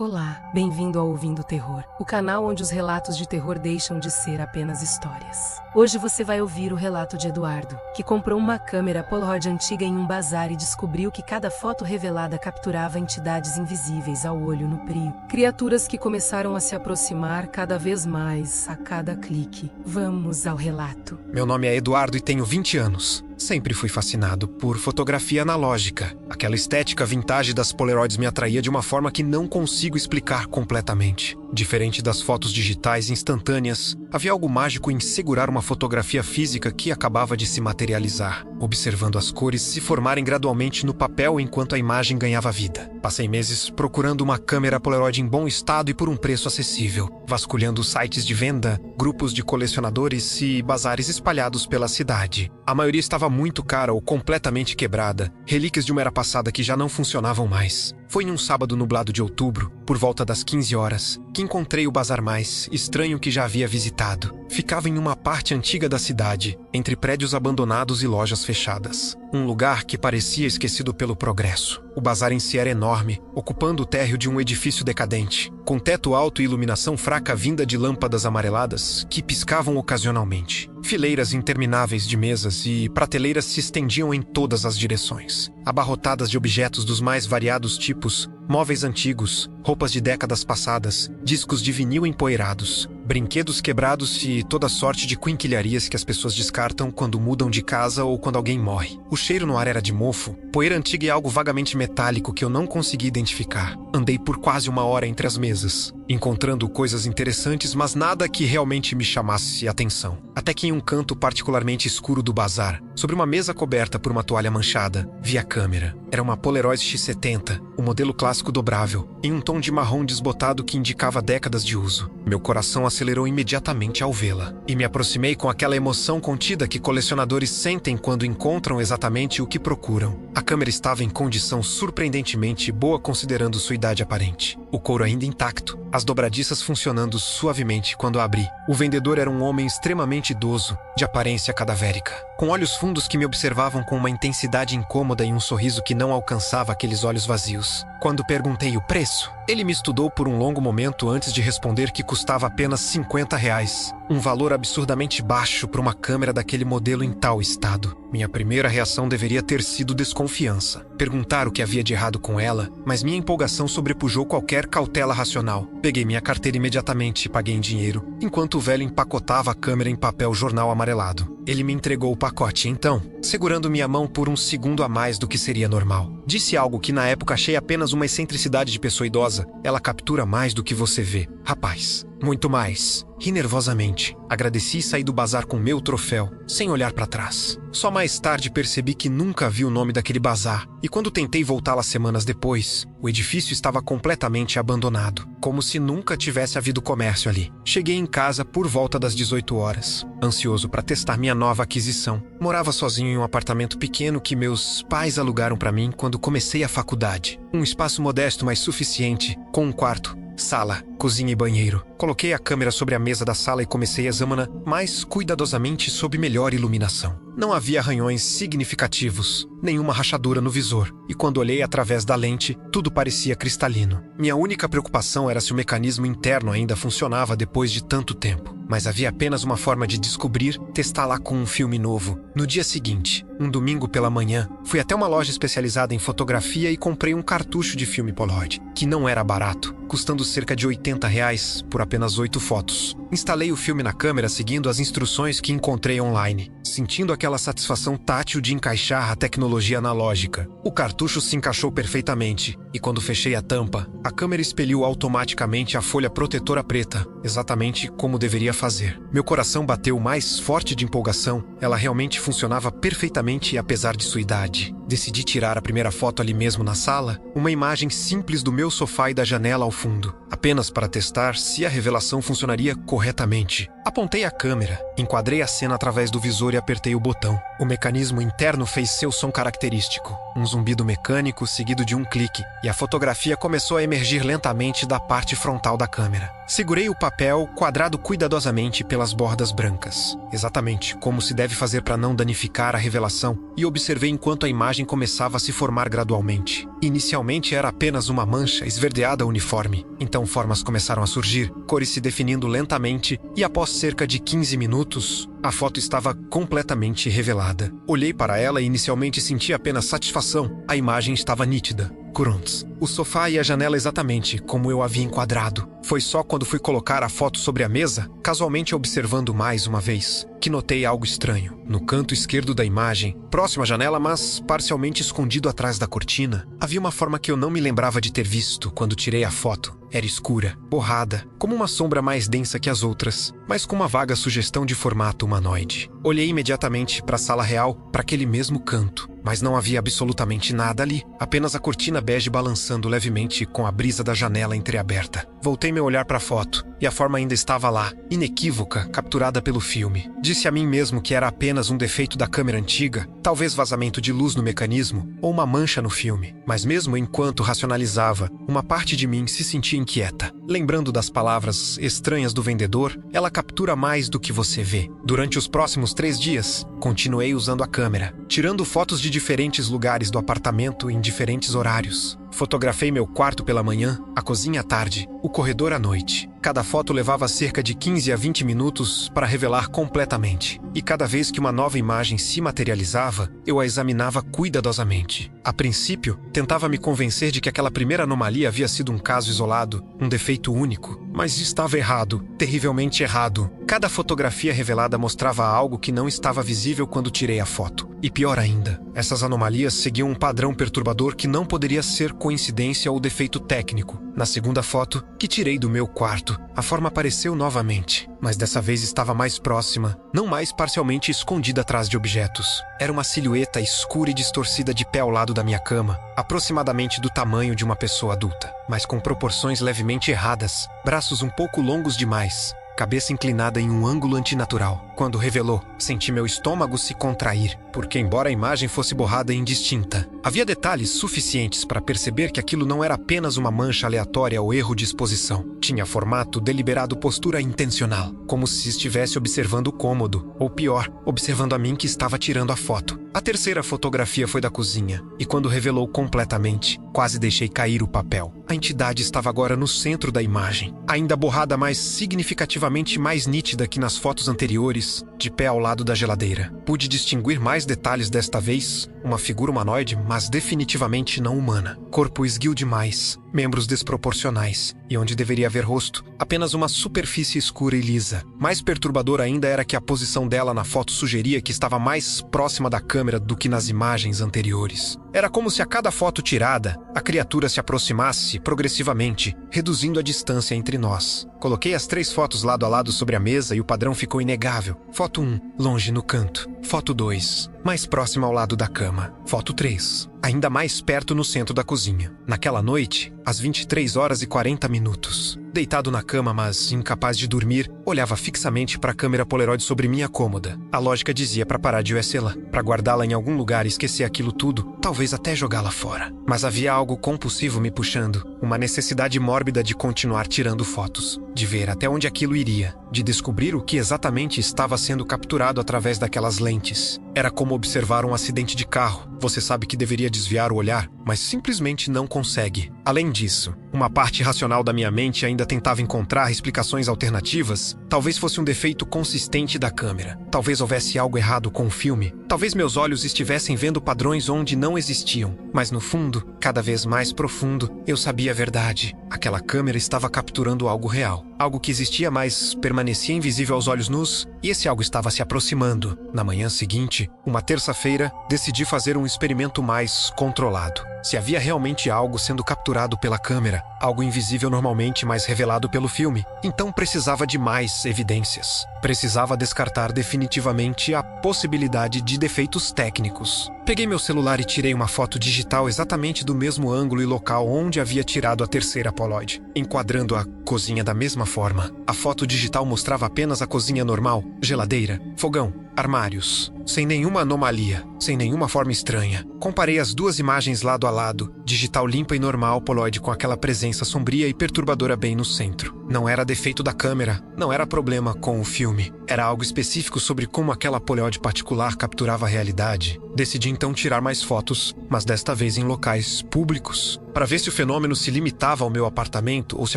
Olá, bem-vindo ao Ouvindo Terror, o canal onde os relatos de terror deixam de ser apenas histórias. Hoje você vai ouvir o relato de Eduardo, que comprou uma câmera Polaroid antiga em um bazar e descobriu que cada foto revelada capturava entidades invisíveis ao olho no prio. Criaturas que começaram a se aproximar cada vez mais a cada clique. Vamos ao relato. Meu nome é Eduardo e tenho 20 anos. Sempre fui fascinado por fotografia analógica. Aquela estética vintage das Polaroids me atraía de uma forma que não consigo explicar completamente. Diferente das fotos digitais instantâneas, havia algo mágico em segurar uma fotografia física que acabava de se materializar, observando as cores se formarem gradualmente no papel enquanto a imagem ganhava vida. Passei meses procurando uma câmera Polaroid em bom estado e por um preço acessível, vasculhando sites de venda, grupos de colecionadores e bazares espalhados pela cidade. A maioria estava muito cara ou completamente quebrada, relíquias de uma era passada que já não funcionavam mais. Foi em um sábado nublado de outubro, por volta das 15 horas, que encontrei o bazar mais estranho que já havia visitado. Ficava em uma parte antiga da cidade, entre prédios abandonados e lojas fechadas. Um lugar que parecia esquecido pelo progresso. O bazar em si era enorme, ocupando o térreo de um edifício decadente, com teto alto e iluminação fraca vinda de lâmpadas amareladas que piscavam ocasionalmente. Fileiras intermináveis de mesas e prateleiras se estendiam em todas as direções, abarrotadas de objetos dos mais variados tipos, móveis antigos, roupas de décadas passadas, discos de vinil empoeirados, brinquedos quebrados e toda sorte de quinquilharias que as pessoas descartam quando mudam de casa ou quando alguém morre. O cheiro no ar era de mofo, poeira antiga e algo vagamente metálico que eu não consegui identificar. Andei por quase uma hora entre as mesas, encontrando coisas interessantes, mas nada que realmente me chamasse atenção. Até que em um canto particularmente escuro do bazar, sobre uma mesa coberta por uma toalha manchada, vi a câmera. Era uma Polaroid X70, o modelo clássico dobrável, em um tom de marrom desbotado que indicava décadas de uso. Meu coração acelerou imediatamente ao vê-la, e me aproximei com aquela emoção contida que colecionadores sentem quando encontram exatamente o que procuram. A câmera estava em condição surpreendentemente boa considerando sua idade aparente. O couro ainda intacto, as dobradiças funcionando suavemente quando a abri. O vendedor era um homem extremamente idoso, de aparência cadavérica, com olhos fundos que me observavam com uma intensidade incômoda e um sorriso que não alcançava aqueles olhos vazios. Quando perguntei o preço, ele me estudou por um longo momento antes de responder que custava apenas R$50, um valor absurdamente baixo para uma câmera daquele modelo em tal estado. Minha primeira reação deveria ter sido desconfiança, perguntar o que havia de errado com ela, mas minha empolgação sobrepujou qualquer cautela racional. Peguei minha carteira imediatamente e paguei em dinheiro, enquanto o velho empacotava a câmera em papel jornal amarelado. Ele me entregou o pacote então, segurando minha mão por um segundo a mais do que seria normal. Disse algo que na época achei apenas uma excentricidade de pessoa idosa. Ela captura mais do que você vê. Rapaz, muito mais. Ri nervosamente. Agradeci e saí do bazar com meu troféu, sem olhar para trás. Só mais tarde percebi que nunca vi o nome daquele bazar, e quando tentei voltá-la semanas depois, o edifício estava completamente abandonado, como se nunca tivesse havido comércio ali. Cheguei em casa por volta das 18 horas, ansioso para testar minha nova aquisição. Morava sozinho em um apartamento pequeno que meus pais alugaram para mim quando comecei a faculdade. Um espaço modesto, mas suficiente, com um quarto, sala, cozinha e banheiro. Coloquei a câmera sobre a mesa da sala e comecei a examiná-la mais cuidadosamente sob melhor iluminação. Não havia arranhões significativos, nenhuma rachadura no visor, e quando olhei através da lente, tudo parecia cristalino. Minha única preocupação era se o mecanismo interno ainda funcionava depois de tanto tempo. Mas havia apenas uma forma de descobrir, testá-la com um filme novo. No dia seguinte, um domingo pela manhã, fui até uma loja especializada em fotografia e comprei um cartucho de filme Polaroid, que não era barato, custando cerca de R$80 por apenas 8 fotos. Instalei o filme na câmera seguindo as instruções que encontrei online, sentindo aquela satisfação tátil de encaixar a tecnologia analógica. O cartucho se encaixou perfeitamente, e quando fechei a tampa, a câmera expeliu automaticamente a folha protetora preta, exatamente como deveria fazer. Meu coração bateu mais forte de empolgação. Ela realmente funcionava perfeitamente apesar de sua idade. Decidi tirar a primeira foto ali mesmo na sala, uma imagem simples do meu sofá e da janela ao fundo, apenas para testar se a revelação funcionaria corretamente. Apontei a câmera, enquadrei a cena através do visor e apertei o botão. O mecanismo interno fez seu som característico, um zumbido mecânico seguido de um clique, e a fotografia começou a emergir lentamente da parte frontal da câmera. Segurei o papel quadrado cuidadosamente pelas bordas brancas, exatamente como se deve fazer para não danificar a revelação, e observei enquanto a imagem começava a se formar gradualmente. Inicialmente era apenas uma mancha esverdeada uniforme, então formas começaram a surgir, cores se definindo lentamente, e após cerca de 15 minutos, a foto estava completamente revelada. Olhei para ela e inicialmente senti apenas satisfação. A imagem estava nítida. Grunts. O sofá e a janela exatamente como eu havia enquadrado. Foi só quando fui colocar a foto sobre a mesa, casualmente observando mais uma vez, que notei algo estranho. No canto esquerdo da imagem, próximo à janela, mas parcialmente escondido atrás da cortina, havia uma forma que eu não me lembrava de ter visto quando tirei a foto. Era escura, borrada, como uma sombra mais densa que as outras, mas com uma vaga sugestão de formato humanoide. Olhei imediatamente para a sala real, para aquele mesmo canto, mas não havia absolutamente nada ali, apenas a cortina bege balançando levemente com a brisa da janela entreaberta. Voltei meu olhar para a foto, e a forma ainda estava lá, inequívoca, capturada pelo filme. Disse a mim mesmo que era apenas um defeito da câmera antiga, talvez vazamento de luz no mecanismo, ou uma mancha no filme. Mas mesmo enquanto racionalizava, uma parte de mim se sentia inquieta. Lembrando das palavras estranhas do vendedor, ela captura mais do que você vê. Durante os próximos 3 dias, continuei usando a câmera, tirando fotos de diferentes lugares do apartamento em diferentes horários. Fotografei meu quarto pela manhã, a cozinha à tarde, o corredor à noite. Cada foto levava cerca de 15 a 20 minutos para revelar completamente. E cada vez que uma nova imagem se materializava, eu a examinava cuidadosamente. A princípio, tentava me convencer de que aquela primeira anomalia havia sido um caso isolado, um defeito único. Mas estava errado, terrivelmente errado. Cada fotografia revelada mostrava algo que não estava visível quando tirei a foto. E pior ainda, essas anomalias seguiam um padrão perturbador que não poderia ser coincidência ou defeito técnico. Na segunda foto, que tirei do meu quarto, a forma apareceu novamente, mas dessa vez estava mais próxima, não mais parcialmente escondida atrás de objetos. Era uma silhueta escura e distorcida de pé ao lado da minha cama, aproximadamente do tamanho de uma pessoa adulta, mas com proporções levemente erradas, braços um pouco longos demais, cabeça inclinada em um ângulo antinatural. Quando revelou, senti meu estômago se contrair, porque embora a imagem fosse borrada e indistinta, havia detalhes suficientes para perceber que aquilo não era apenas uma mancha aleatória ou erro de exposição. Tinha formato, deliberado, postura intencional, como se estivesse observando o cômodo, ou pior, observando a mim que estava tirando a foto. A terceira fotografia foi da cozinha, e quando revelou completamente, quase deixei cair o papel. A entidade estava agora no centro da imagem, ainda borrada, mas significativamente mais nítida que nas fotos anteriores, de pé ao lado da geladeira. Pude distinguir mais detalhes desta vez, uma figura humanoide, mas definitivamente não humana. Corpo esguio demais, membros desproporcionais, e onde deveria haver rosto, apenas uma superfície escura e lisa. Mais perturbador ainda era que a posição dela na foto sugeria que estava mais próxima da câmera do que nas imagens anteriores. Era como se a cada foto tirada, a criatura se aproximasse progressivamente, reduzindo a distância entre nós. Coloquei as 3 fotos lado a lado sobre a mesa e o padrão ficou inegável. Foto 1, longe no canto. Foto 2, mais próxima ao lado da cama. Foto 3, ainda mais perto no centro da cozinha. Naquela noite, às 23 horas e 40 minutos. Deitado na cama, mas incapaz de dormir, olhava fixamente para a câmera Polaroid sobre minha cômoda. A lógica dizia para parar de USLA, para guardá-la em algum lugar e esquecer aquilo tudo, talvez até jogá-la fora. Mas havia algo compulsivo me puxando, uma necessidade mórbida de continuar tirando fotos, de ver até onde aquilo iria, de descobrir o que exatamente estava sendo capturado através daquelas lentes. Era como observar um acidente de carro. Você sabe que deveria desviar o olhar, mas simplesmente não consegue. Além disso, uma parte racional da minha mente ainda tentava encontrar explicações alternativas. Talvez fosse um defeito consistente da câmera. Talvez houvesse algo errado com o filme. Talvez meus olhos estivessem vendo padrões onde não existiam. Mas no fundo, cada vez mais profundo, eu sabia a verdade. Aquela câmera estava capturando algo real. Algo que existia, mas permanecia invisível aos olhos nus, e esse algo estava se aproximando. Na manhã seguinte, uma terça-feira, decidi fazer um experimento mais controlado. se havia realmente algo sendo capturado pela câmera, algo invisível normalmente, mas revelado pelo filme. Então precisava de mais evidências. Precisava descartar definitivamente a possibilidade de defeitos técnicos. Peguei meu celular e tirei uma foto digital exatamente do mesmo ângulo e local onde havia tirado a terceira Polaroid, enquadrando a cozinha da mesma forma. A foto digital mostrava apenas a cozinha normal, geladeira, fogão, armários, sem nenhuma anomalia, sem nenhuma forma estranha. Comparei as duas imagens lado a lado, digital limpa e normal Polaroid com aquela presença sombria e perturbadora bem no centro. Não era defeito da câmera, não era problema com o filme. Era algo específico sobre como aquela Polaroid particular capturava a realidade. Decidi então tirar mais fotos, mas desta vez em locais públicos, para ver se o fenômeno se limitava ao meu apartamento ou se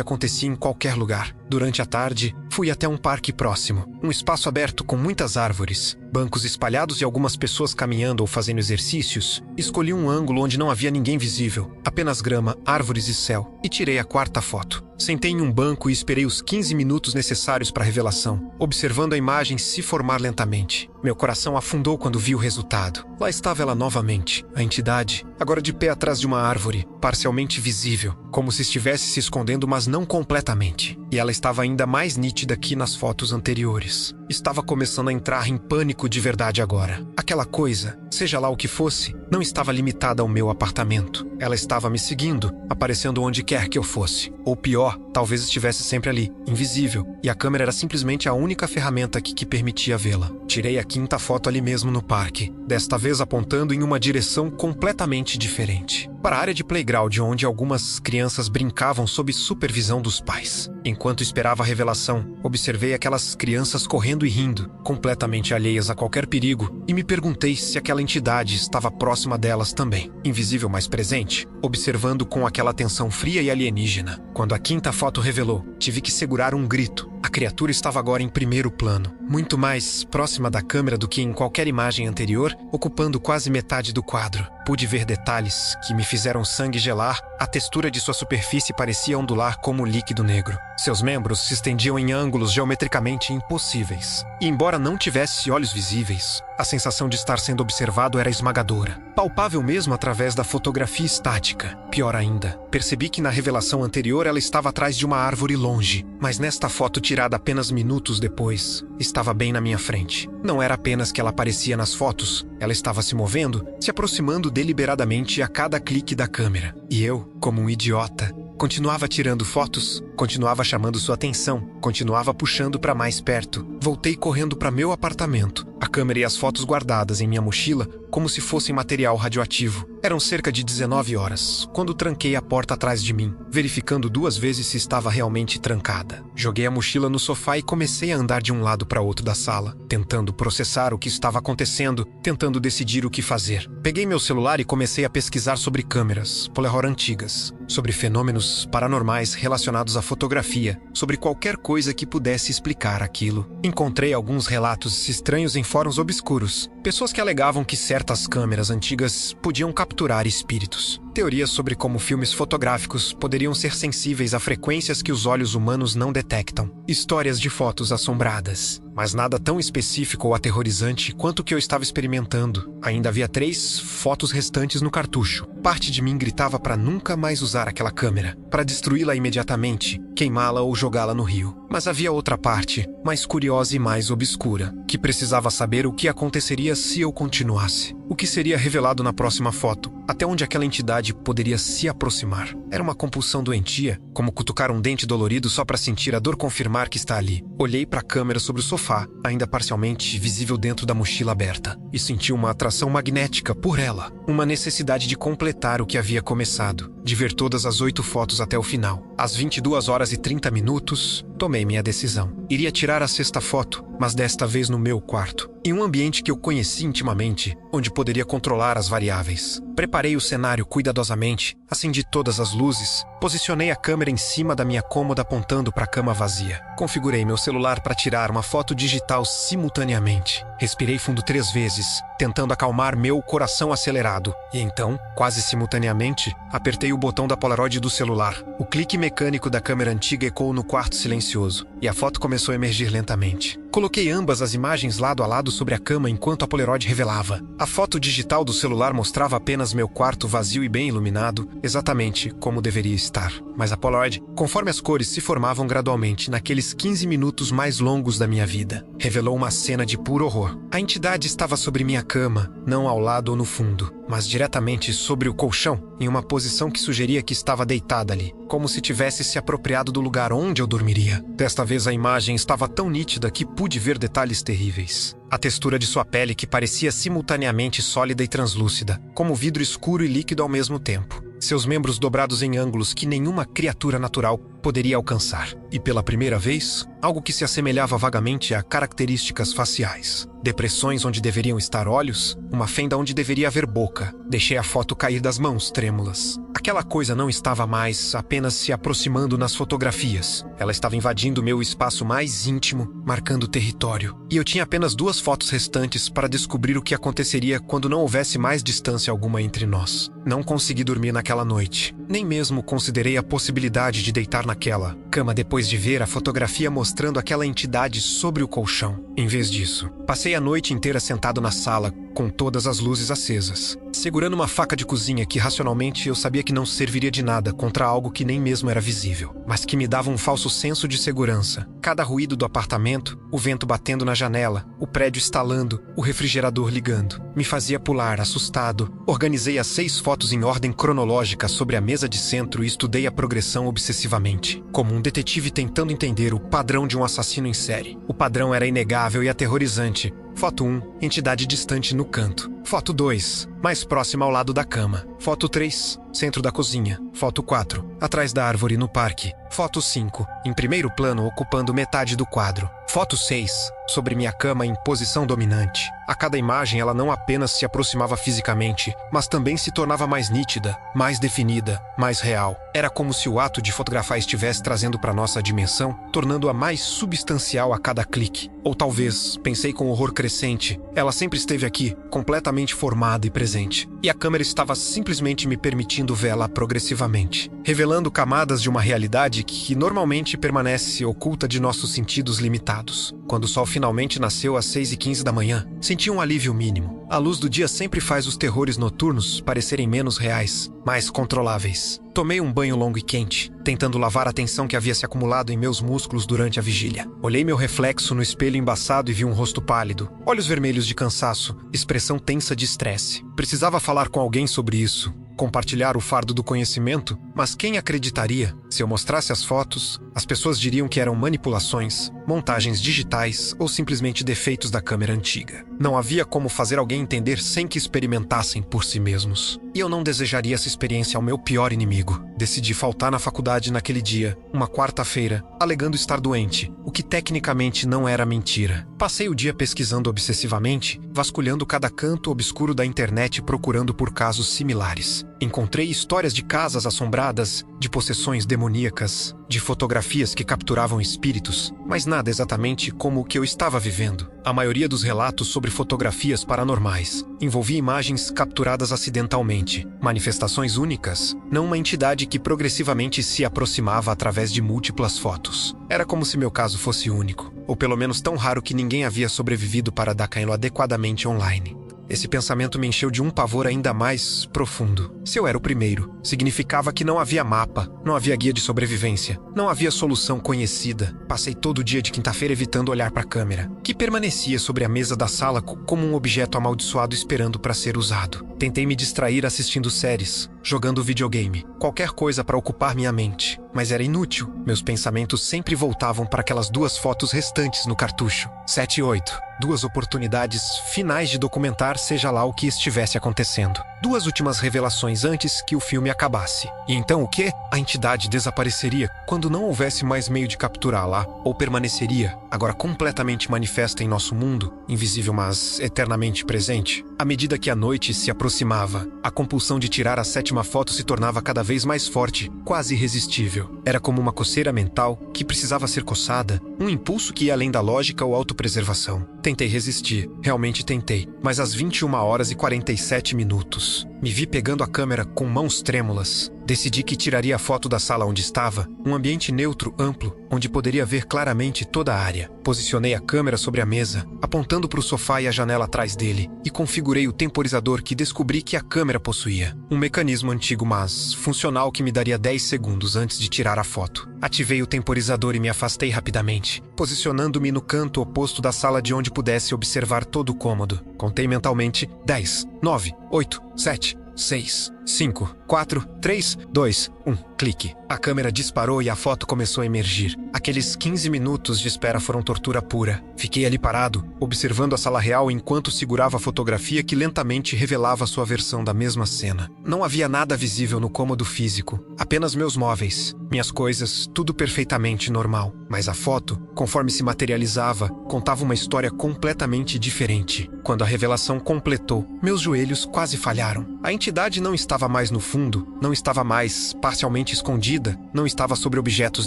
acontecia em qualquer lugar. Durante a tarde, fui até um parque próximo, um espaço aberto com muitas árvores, bancos espalhados e algumas pessoas caminhando ou fazendo exercícios. Escolhi um ângulo onde não havia ninguém visível, apenas grama, árvores e céu, e tirei a quarta foto. Sentei em um banco e esperei os 15 minutos necessários para a revelação, observando a imagem se formar lentamente. Meu coração afundou quando vi o resultado. Lá estava ela novamente, a entidade, agora de pé atrás de uma árvore, parcialmente visível, como se estivesse se escondendo, mas não completamente. E ela estava ainda mais nítida que nas fotos anteriores. Estava começando a entrar em pânico de verdade agora. Aquela coisa, seja lá o que fosse, não estava limitada ao meu apartamento. Ela estava me seguindo, aparecendo onde quer que eu fosse. Ou pior, talvez estivesse sempre ali, invisível, e a câmera era simplesmente a única ferramenta que permitia vê-la. Tirei a quinta foto ali mesmo no parque, desta vez apontando em uma direção completamente diferente. Para a área de playground onde algumas crianças brincavam sob supervisão dos pais. Enquanto esperava a revelação, observei aquelas crianças correndo e rindo, completamente alheias a qualquer perigo, e me perguntei se aquela entidade estava próxima delas também, invisível mas presente, observando com aquela atenção fria e alienígena. Quando a quinta foto revelou, tive que segurar um grito. A criatura estava agora em primeiro plano, muito mais próxima da câmera do que em qualquer imagem anterior, ocupando quase metade do quadro. Pude ver detalhes que me fizeram sangue gelar, a textura de sua superfície parecia ondular como líquido negro. Seus membros se estendiam em ângulos geometricamente impossíveis. E embora não tivesse olhos visíveis, a sensação de estar sendo observado era esmagadora. Palpável mesmo através da fotografia estática. Pior ainda, percebi que na revelação anterior ela estava atrás de uma árvore longe, mas nesta foto tirada apenas minutos depois, estava bem na minha frente. Não era apenas que ela aparecia nas fotos, ela estava se movendo, se aproximando deliberadamente a cada clique da câmera. E eu, como um idiota, continuava tirando fotos, continuava chamando sua atenção, continuava puxando para mais perto. Voltei correndo para meu apartamento, a câmera e as fotos guardadas em minha mochila como se fossem material radioativo. Eram cerca de 19 horas, quando tranquei a porta atrás de mim, verificando 2 vezes se estava realmente trancada. Joguei a mochila no sofá e comecei a andar de um lado para outro da sala, tentando processar o que estava acontecendo, tentando decidir o que fazer. Peguei meu celular e comecei a pesquisar sobre câmeras, Polaroid antigas, sobre fenômenos paranormais relacionados à fotografia, sobre qualquer coisa que pudesse explicar aquilo. Encontrei alguns relatos estranhos em fóruns obscuros, pessoas que alegavam que certas câmeras antigas podiam capturar espíritos. Teorias sobre como filmes fotográficos poderiam ser sensíveis a frequências que os olhos humanos não detectam. Histórias de fotos assombradas. Mas nada tão específico ou aterrorizante quanto o que eu estava experimentando. Ainda havia 3 fotos restantes no cartucho. Parte de mim gritava para nunca mais usar aquela câmera, para destruí-la imediatamente, queimá-la ou jogá-la no rio. Mas havia outra parte, mais curiosa e mais obscura, que precisava saber o que aconteceria se eu continuasse. O que seria revelado na próxima foto, até onde aquela entidade poderia se aproximar. Era uma compulsão doentia, como cutucar um dente dolorido só para sentir a dor confirmar que está ali. Olhei para a câmera sobre o sofá, ainda parcialmente visível dentro da mochila aberta, e senti uma atração magnética por ela, uma necessidade de completar o que havia começado, de ver todas as 8 fotos até o final. Às 22 horas e 30 minutos, tomei minha decisão. Iria tirar a 6ª foto, mas desta vez no meu quarto, em um ambiente que eu conheci intimamente, onde poderia controlar as variáveis. Preparei o cenário cuidadosamente, acendi todas as luzes, posicionei a câmera em cima da minha cômoda apontando para a cama vazia. Configurei meu celular para tirar uma foto digital simultaneamente. Respirei fundo 3 vezes, tentando acalmar meu coração acelerado. E então, quase simultaneamente, apertei o botão da Polaroid do celular. O clique mecânico da câmera antiga ecoou no quarto silencioso, e a foto começou a emergir lentamente. Coloquei ambas as imagens lado a lado sobre a cama enquanto a Polaroid revelava. A foto digital do celular mostrava apenas meu quarto vazio e bem iluminado, exatamente como deveria estar. Mas a Polaroid, conforme as cores se formavam gradualmente naqueles 15 minutos mais longos da minha vida, revelou uma cena de puro horror. A entidade estava sobre minha cama, não ao lado ou no fundo, mas diretamente sobre o colchão, em uma posição que sugeria que estava deitada ali, como se tivesse se apropriado do lugar onde eu dormiria. Desta vez a imagem estava tão nítida que pude ver detalhes terríveis. A textura de sua pele que parecia simultaneamente sólida e translúcida, como vidro escuro e líquido ao mesmo tempo. Seus membros dobrados em ângulos que nenhuma criatura natural poderia alcançar. E pela primeira vez, algo que se assemelhava vagamente a características faciais. Depressões onde deveriam estar olhos, uma fenda onde deveria haver boca. Deixei a foto cair das mãos trêmulas. Aquela coisa não estava mais apenas se aproximando nas fotografias. Ela estava invadindo meu espaço mais íntimo, marcando território. E eu tinha apenas 2 fotos restantes para descobrir o que aconteceria quando não houvesse mais distância alguma entre nós. Não consegui dormir naquela noite. Nem mesmo considerei a possibilidade de deitar naquela cama depois de ver a fotografia mostrando aquela entidade sobre o colchão. Em vez disso, passei a noite inteira sentado na sala, com todas as luzes acesas, segurando uma faca de cozinha que racionalmente eu sabia que não serviria de nada contra algo que nem mesmo era visível, mas que me dava um falso senso de segurança. Cada ruído do apartamento, o vento batendo na janela, o prédio estalando, o refrigerador ligando, me fazia pular, assustado. Organizei as 6 fotos em ordem cronológica sobre a mesa de centro e estudei a progressão obsessivamente, como um detetive tentando entender o padrão de um assassino em série. O padrão era inegável e aterrorizante. Foto 1, entidade distante no canto. Foto 2, mais próxima ao lado da cama. Foto 3, centro da cozinha. Foto 4, atrás da árvore no parque. Foto 5, em primeiro plano ocupando metade do quadro. Foto 6, sobre minha cama em posição dominante. A cada imagem ela não apenas se aproximava fisicamente, mas também se tornava mais nítida, mais definida, mais real. Era como se o ato de fotografar estivesse trazendo para nossa dimensão, tornando-a mais substancial a cada clique. Ou talvez, pensei com horror crescente, ela sempre esteve aqui, completamente formada e presente. E a câmera estava simplesmente me permitindo vê-la progressivamente, revelando camadas de uma realidade que normalmente permanece oculta de nossos sentidos limitados. Quando o sol finalmente nasceu às 6h15 da manhã, senti um alívio mínimo. A luz do dia sempre faz os terrores noturnos parecerem menos reais, mais controláveis. Tomei um banho longo e quente, tentando lavar a tensão que havia se acumulado em meus músculos durante a vigília. Olhei meu reflexo no espelho embaçado e vi um rosto pálido, olhos vermelhos de cansaço, expressão tensa de estresse. Precisava falar com alguém sobre isso, compartilhar o fardo do conhecimento, mas quem acreditaria? Se eu mostrasse as fotos, as pessoas diriam que eram manipulações, montagens digitais ou simplesmente defeitos da câmera antiga. Não havia como fazer alguém entender sem que experimentassem por si mesmos. E eu não desejaria essa experiência ao meu pior inimigo. Decidi faltar na faculdade naquele dia, uma quarta-feira, alegando estar doente, o que tecnicamente não era mentira. Passei o dia pesquisando obsessivamente, vasculhando cada canto obscuro da internet procurando por casos similares. Encontrei histórias de casas assombradas, de possessões demoníacas, de fotografias que capturavam espíritos, mas nada exatamente como o que eu estava vivendo. A maioria dos relatos sobre fotografias paranormais envolvia imagens capturadas acidentalmente, manifestações únicas, não uma entidade que progressivamente se aproximava através de múltiplas fotos. Era como se meu caso fosse único, ou pelo menos tão raro que ninguém havia sobrevivido para decaindo adequadamente online. Esse pensamento me encheu de um pavor ainda mais profundo. Se eu era o primeiro, significava que não havia mapa, não havia guia de sobrevivência, não havia solução conhecida. Passei todo o dia de quinta-feira evitando olhar para a câmera, que permanecia sobre a mesa da sala como um objeto amaldiçoado esperando para ser usado. Tentei me distrair assistindo séries, jogando videogame, qualquer coisa para ocupar minha mente. Mas era inútil. Meus pensamentos sempre voltavam para aquelas 2 fotos restantes no cartucho. 7 e 8. 2 oportunidades finais de documentar seja lá o que estivesse acontecendo. 2 últimas revelações antes que o filme acabasse. E então o quê? A entidade desapareceria quando não houvesse mais meio de capturá-la, ou permaneceria, agora completamente manifesta em nosso mundo, invisível mas eternamente presente. À medida que a noite se aproximava, a compulsão de tirar a 7ª foto se tornava cada vez mais forte, quase irresistível. Era como uma coceira mental que precisava ser coçada, um impulso que ia além da lógica ou autopreservação. Tentei resistir, realmente tentei, mas às 21h47 me vi pegando a câmera com mãos trêmulas, Decidi que tiraria a foto da sala onde estava, um ambiente neutro, amplo, onde poderia ver claramente toda a área. Posicionei a câmera sobre a mesa, apontando para o sofá e a janela atrás dele, e configurei o temporizador que descobri que a câmera possuía. Um mecanismo antigo, mas funcional, que me daria 10 segundos antes de tirar a foto. Ativei o temporizador e me afastei rapidamente, posicionando-me no canto oposto da sala de onde pudesse observar todo o cômodo. Contei mentalmente: 10, 9, 8, 7, 6, 5, 4, 3, 2, 1. Clique. A câmera disparou e a foto começou a emergir. Aqueles 15 minutos de espera foram tortura pura. Fiquei ali parado, observando a sala real enquanto segurava a fotografia que lentamente revelava sua versão da mesma cena. Não havia nada visível no cômodo físico, apenas meus móveis, minhas coisas, tudo perfeitamente normal. Mas a foto, conforme se materializava, contava uma história completamente diferente. Quando a revelação completou, meus joelhos quase falharam. A entidade não estava mais no fundo, não estava mais parcialmente escondida, não estava sobre objetos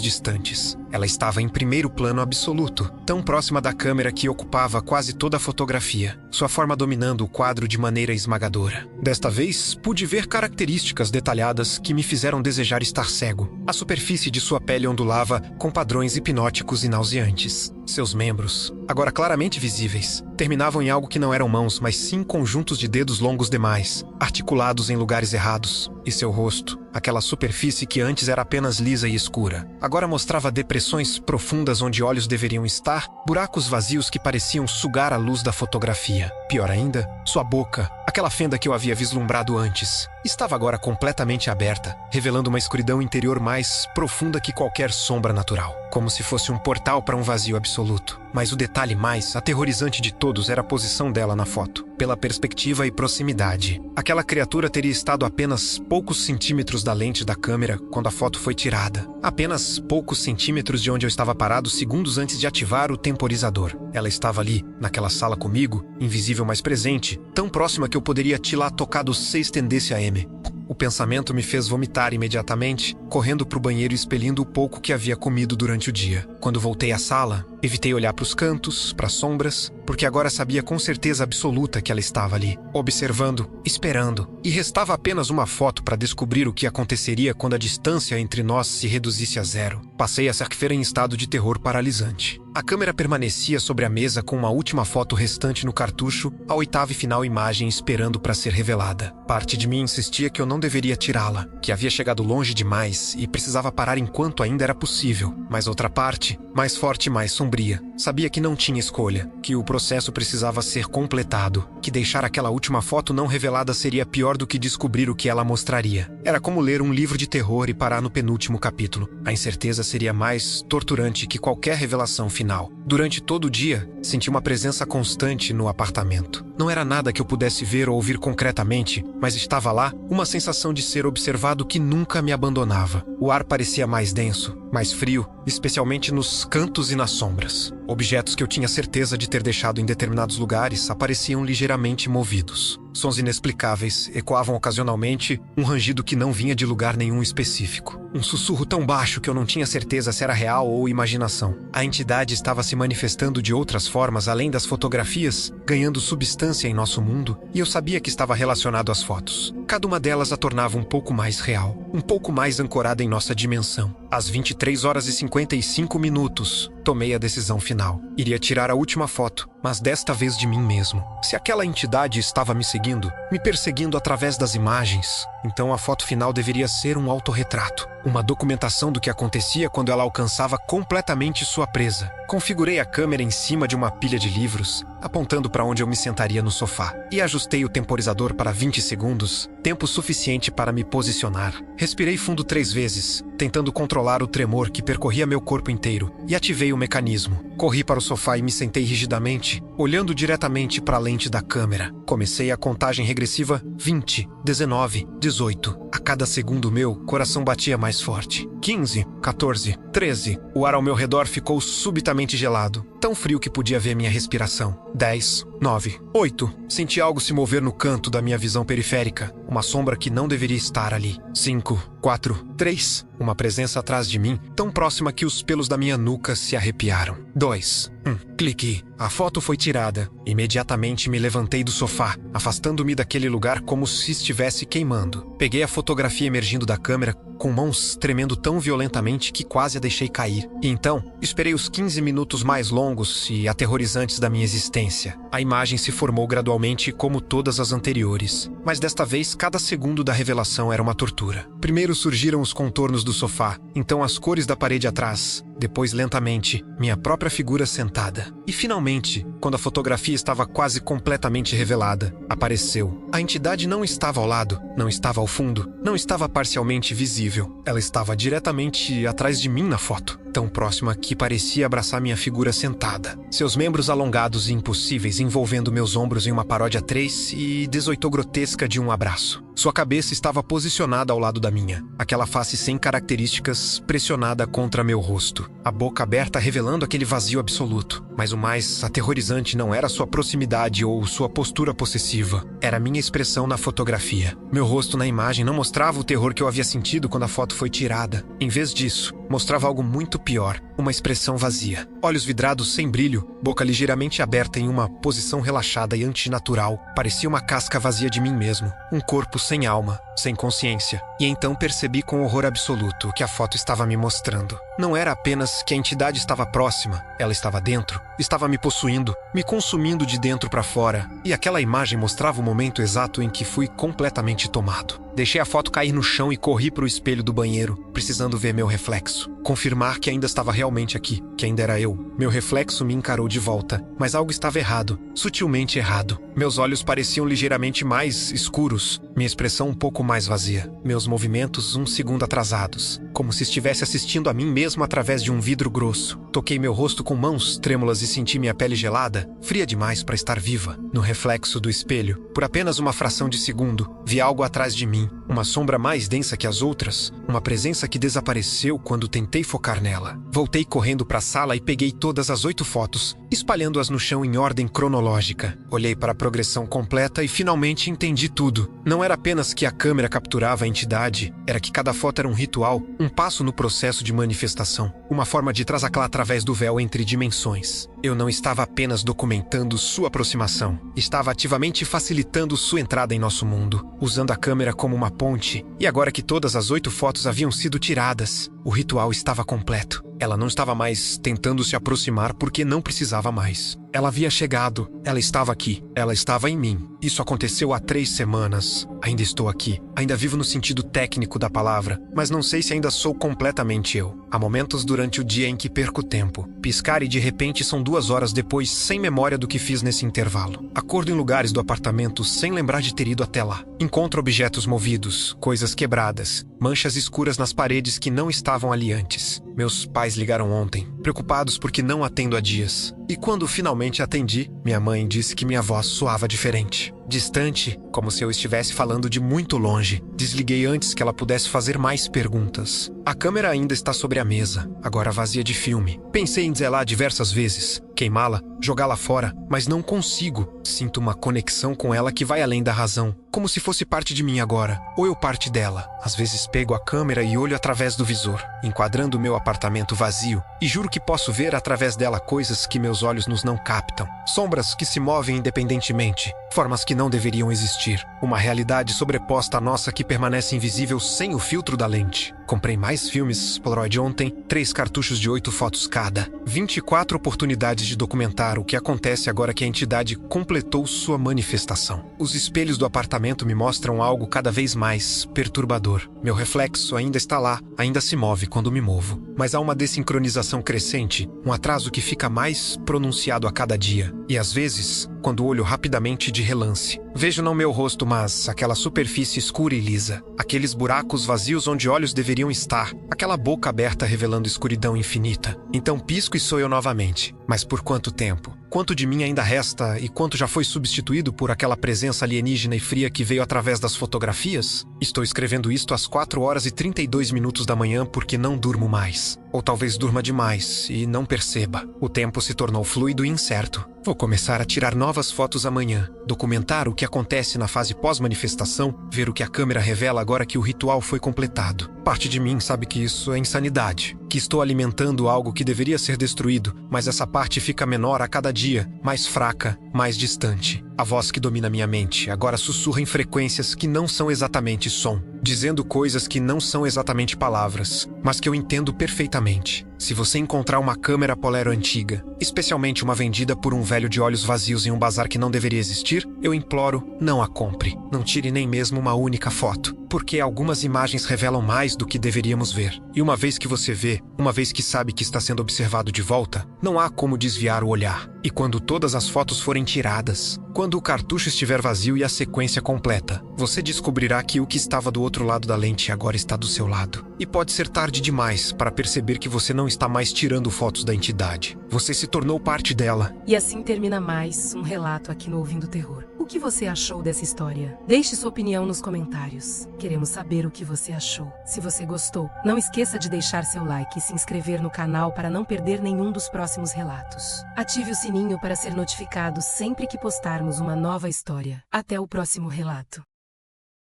distantes. Ela estava em primeiro plano absoluto, tão próxima da câmera que ocupava quase toda a fotografia, sua forma dominando o quadro de maneira esmagadora. Desta vez, pude ver características detalhadas que me fizeram desejar estar cego. A superfície de sua pele ondulava com padrões hipnóticos e nauseantes. Seus membros, agora claramente visíveis, terminavam em algo que não eram mãos, mas sim conjuntos de dedos longos demais, articulados em lugares errados. E seu rosto, aquela superfície que antes era apenas lisa e escura, agora mostrava depressões profundas onde olhos deveriam estar, buracos vazios que pareciam sugar a luz da fotografia. Pior ainda, sua boca, aquela fenda que eu havia vislumbrado antes, estava agora completamente aberta, revelando uma escuridão interior mais profunda que qualquer sombra natural, como se fosse um portal para um vazio absoluto. Mas o detalhe mais aterrorizante de todos era a posição dela na foto. Pela perspectiva e proximidade, aquela criatura teria estado a apenas poucos centímetros da lente da câmera quando a foto foi tirada. Apenas poucos centímetros de onde eu estava parado segundos antes de ativar o temporizador. Ela estava ali, naquela sala comigo, invisível mas presente, tão próxima que eu poderia tê-la tocado se estendesse a M. O pensamento me fez vomitar imediatamente, correndo para o banheiro e expelindo o pouco que havia comido durante o dia. Quando voltei à sala, evitei olhar para os cantos, para as sombras, porque agora sabia com certeza absoluta que ela estava ali, observando, esperando, e restava apenas uma foto para descobrir o que aconteceria quando a distância entre nós se reduzisse a zero. Passei a ser em estado de terror paralisante. A câmera permanecia sobre a mesa com uma última foto restante no cartucho, a oitava e final imagem esperando para ser revelada. Parte de mim insistia que eu não deveria tirá-la, que havia chegado longe demais e precisava parar enquanto ainda era possível. Mas outra parte, mais forte e mais sombria, sabia que não tinha escolha, que o processo precisava ser completado, que deixar aquela última foto não revelada seria pior do que descobrir o que ela mostraria. Era como ler um livro de terror e parar no penúltimo capítulo. A incerteza seria mais torturante que qualquer revelação final. Durante todo o dia, senti uma presença constante no apartamento. Não era nada que eu pudesse ver ou ouvir concretamente, mas estava lá uma sensação de ser observado que nunca me abandonava. O ar parecia mais denso, mais frio, especialmente nos cantos e nas sombras. Objetos que eu tinha certeza de ter deixado em determinados lugares apareciam ligeiramente movidos. Sons inexplicáveis ecoavam ocasionalmente, um rangido que não vinha de lugar nenhum específico. Um sussurro tão baixo que eu não tinha certeza se era real ou imaginação. A entidade estava se manifestando de outras formas além das fotografias, ganhando substância em nosso mundo, e eu sabia que estava relacionado às fotos. Cada uma delas a tornava um pouco mais real, um pouco mais ancorada em nossa dimensão. Às 23 horas e 55 minutos, tomei a decisão final. Iria tirar a última foto, mas desta vez de mim mesmo. Se aquela entidade estava me seguindo, me perseguindo através das imagens, então a foto final deveria ser um autorretrato, uma documentação do que acontecia quando ela alcançava completamente sua presa. Configurei a câmera em cima de uma pilha de livros, apontando para onde eu me sentaria no sofá, e ajustei o temporizador para 20 segundos, tempo suficiente para me posicionar. Respirei fundo 3 vezes, tentando controlar o tremor que percorria meu corpo inteiro, e ativei o mecanismo. Corri para o sofá e me sentei rigidamente, olhando diretamente para a lente da câmera. Comecei a contagem regressiva: 20, 19, 18. A cada segundo meu coração batia mais forte. 15, 14, 13. O ar ao meu redor ficou subitamente gelado, tão frio que podia ver minha respiração. 10, 9, 8. Senti algo se mover no canto da minha visão periférica, uma sombra que não deveria estar ali. 5, 4, 3, Uma presença atrás de mim, tão próxima que os pelos da minha nuca se arrepiaram. 2. Clique. A foto foi tirada. Imediatamente me levantei do sofá, afastando-me daquele lugar como se estivesse queimando. Peguei a fotografia emergindo da câmera, com mãos tremendo tão violentamente que quase a deixei cair. E então, esperei os 15 minutos mais longos e aterrorizantes da minha existência. A imagem se formou gradualmente como todas as anteriores, mas desta vez cada segundo da revelação era uma tortura. Primeiro surgiram os contornos do sofá, então as cores da parede atrás, depois lentamente, minha própria figura sentada. E finalmente, quando a fotografia estava quase completamente revelada, apareceu. A entidade não estava ao lado, não estava ao fundo, não estava parcialmente visível. Ela estava diretamente atrás de mim na foto, tão próxima que parecia abraçar minha figura sentada. Seus membros alongados e impossíveis envolvendo meus ombros em uma paródia 3 e 18 grotesca de um abraço. Sua cabeça estava posicionada ao lado da minha, aquela face sem características pressionada contra meu rosto, a boca aberta revelando aquele vazio absoluto. Mas o mais aterrorizante não era sua proximidade ou sua postura possessiva, era minha expressão na fotografia. Meu rosto na imagem não mostrava o terror que eu havia sentido quando a foto foi tirada. Em vez disso, mostrava algo muito pior, uma expressão vazia. Olhos vidrados sem brilho, boca ligeiramente aberta em uma posição relaxada e antinatural. Parecia uma casca vazia de mim mesmo, um corpo sem alma, sem consciência. E então percebi com horror absoluto o que a foto estava me mostrando. Não era apenas que a entidade estava próxima, ela estava dentro, estava me possuindo, me consumindo de dentro para fora. E aquela imagem mostrava o momento exato em que fui completamente tomado. Deixei a foto cair no chão e corri para o espelho do banheiro, precisando ver meu reflexo. Confirmar que ainda estava realmente aqui, que ainda era eu. Meu reflexo me encarou de volta, mas algo estava errado, sutilmente errado. Meus olhos pareciam ligeiramente mais escuros, minha expressão um pouco mais vazia. Meus movimentos um segundo atrasados, como se estivesse assistindo a mim mesmo através de um vidro grosso. Toquei meu rosto com mãos trêmulas e senti minha pele gelada, fria demais para estar viva. No reflexo do espelho, por apenas uma fração de segundo, vi algo atrás de mim, uma sombra mais densa que as outras, uma presença que desapareceu quando tentei focar nela. Voltei correndo para a sala e peguei todas as 8 fotos, espalhando-as no chão em ordem cronológica. Olhei para a progressão completa e finalmente entendi tudo. Não era apenas que a câmera capturava a entidade, era que cada foto era um ritual, um passo no processo de manifestação, uma forma de trasaclar através do véu entre dimensões. Eu não estava apenas documentando sua aproximação, estava ativamente facilitando sua entrada em nosso mundo, usando a câmera como uma ponte. E agora que todas as 8 fotos haviam sido tiradas, o ritual estava completo. Ela não estava mais tentando se aproximar porque não precisava mais. Ela havia chegado, ela estava aqui, ela estava em mim. Isso aconteceu há 3 semanas. Ainda estou aqui, ainda vivo no sentido técnico da palavra, mas não sei se ainda sou completamente eu. Há momentos durante o dia em que perco tempo. Piscar e de repente são 2 horas depois sem memória do que fiz nesse intervalo. Acordo em lugares do apartamento sem lembrar de ter ido até lá. Encontro objetos movidos, coisas quebradas, manchas escuras nas paredes que não estavam ali antes. Meus pais ligaram ontem, preocupados porque não atendo há dias. E quando finalmente atendi, minha mãe disse que minha voz soava diferente. Distante, como se eu estivesse falando de muito longe. Desliguei antes que ela pudesse fazer mais perguntas. A câmera ainda está sobre a mesa, agora vazia de filme. Pensei em zelar diversas vezes, queimá-la, jogá-la fora, mas não consigo. Sinto uma conexão com ela que vai além da razão, como se fosse parte de mim agora, ou eu parte dela. Às vezes pego a câmera e olho através do visor, enquadrando o meu apartamento vazio, e juro que posso ver através dela coisas que meus olhos nos não captam. Sombras que se movem independentemente, formas que não deveriam existir. Uma realidade sobreposta à nossa que permanece invisível sem o filtro da lente. Comprei mais filmes Polaroid ontem, 3 cartuchos de 8 fotos cada. 24 oportunidades de documentar o que acontece agora que a entidade completou sua manifestação. Os espelhos do apartamento me mostram algo cada vez mais perturbador. Meu reflexo ainda está lá, ainda se move quando me movo. Mas há uma desincronização crescente, um atraso que fica mais pronunciado a cada dia. E às vezes, quando olho rapidamente de relance, vejo não meu rosto, mas aquela superfície escura e lisa. Aqueles buracos vazios onde olhos deveriam estar. Aquela boca aberta revelando escuridão infinita. Então pisco e sou eu novamente. Mas por quanto tempo? Quanto de mim ainda resta e quanto já foi substituído por aquela presença alienígena e fria que veio através das fotografias? Estou escrevendo isto às 4 horas e 32 minutos da manhã porque não durmo mais. Ou talvez durma demais e não perceba. O tempo se tornou fluido e incerto. Vou começar a tirar novas fotos amanhã, documentar o que acontece na fase pós-manifestação, ver o que a câmera revela agora que o ritual foi completado. parte de mim sabe que isso é insanidade, que estou alimentando algo que deveria ser destruído, mas essa parte fica menor a cada dia, mais fraca, mais distante. A voz que domina minha mente agora sussurra em frequências que não são exatamente som, dizendo coisas que não são exatamente palavras, mas que eu entendo perfeitamente. Se você encontrar uma câmera Polero antiga, especialmente uma vendida por um velho de olhos vazios em um bazar que não deveria existir, eu imploro, não a compre. Não tire nem mesmo uma única foto, porque algumas imagens revelam mais do que deveríamos ver. E uma vez que você vê, uma vez que sabe que está sendo observado de volta, não há como desviar o olhar. E quando todas as fotos forem tiradas, quando o cartucho estiver vazio e a sequência completa, você descobrirá que o que estava do outro lado da lente agora está do seu lado. E pode ser tarde demais para perceber que você não está mais tirando fotos da entidade. Você se tornou parte dela. E assim termina mais um relato aqui no Ouvindo Terror. O que você achou dessa história? Deixe sua opinião nos comentários. Queremos saber o que você achou. Se você gostou, não esqueça de deixar seu like e se inscrever no canal para não perder nenhum dos próximos relatos. Ative o sininho para ser notificado sempre que postarmos uma nova história. Até o próximo relato.